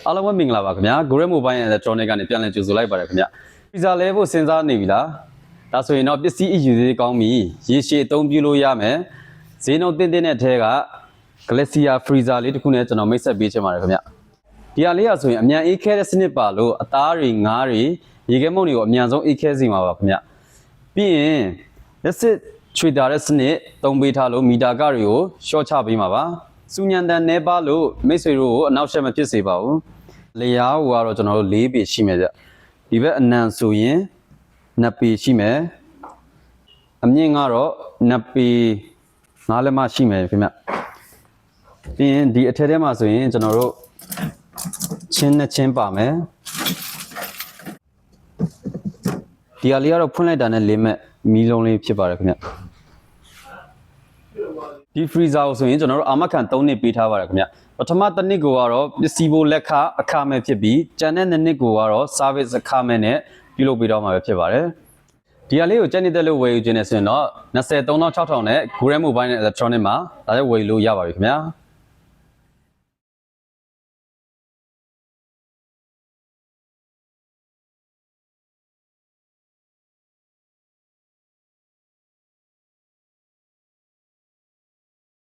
အားလုံးပဲမင်္ဂလာပါခင်ဗျာ Grab Mobile Electronic ကနေပြန်လည်ကြိုဆိုလိုက်ပါတယ်ခင်ဗျာဗီဇာလဲဖို့စဉ်းစားနေပြီလားဒါဆိုရင်တော့ပစ္စည်းအယူသေးကောင်းပြီရေရှည်အသုံးပြုလို့ရမယ်ဈေးနှုန်းတင်းတဲ့အထက်က Glacier Freezer လေးတစ်ခုနဲ့ကျွန်တော်မိတ်ဆက်ပေးချင်ပါတယ်ခင်ဗျာဒီဟာလေးရဆိုရင်အမြန်အေးခဲတဲ့စနစ်ပါလို့အသားတွေငါးတွေရေခဲမုန့်တွေကိုအမြန်ဆုံးအေးခဲစေမှာပါခင်ဗျာပြီးရင်လက်စစ်ချွေတာတဲ့စနစ်သုံးပေးထားလို့မီတာကတွေကိုရှော့ချပေးမှာပါစူညံတန်နေပါလို့မိတ်ဆွေတို့ကိုအနောက်ရှက်မဖြစ်စေပါဘူးလျားဟိုကတော့ကျွန်တော်တို့၄ပေရှိမယ်ဗျဒီဘက်အနံဆိုရင်2ပေရှိမယ်အမြင့်ကတော့2ပေ9လက်မရှိမယ်ခင်ဗျပြီးရင်ဒီအထက်ထဲမှာဆိုရင်ကျွန်တော်တို့ချင်းနဲ့ချင်းပါမယ်ဒီဟာလေးကတော့ဖွင့်လိုက်တာနဲ့လေးမဲ့မီးလုံးလေးဖြစ်ပါတယ်ခင်ဗျဒီ freezer ကိုဆိုရင်ကျွန်တော်တို့အာမခံ3နှစ်ပေးထားပါတယ်ခင်ဗျပထမတစ်နှစ်ကိုကတော့ပစ္စည်းဘိုးလက်ခအခမဲ့ဖြစ်ပြီးကျန်တဲ့2နှစ်ကိုကတော့ service အခမဲ့နဲ့ပြုလုပ်ပေးတော့မှာပဲဖြစ်ပါတယ်ဒီဟာလေးကိုကြက်နေတဲ့လို့ဝယ်ယူခြင်းနဲ့ဆိုရင်တော့23,600နဲ့ Grab Mobile Electronic မှာဒါလည်းဝယ်လို့ရပါပြီခင်ဗျာ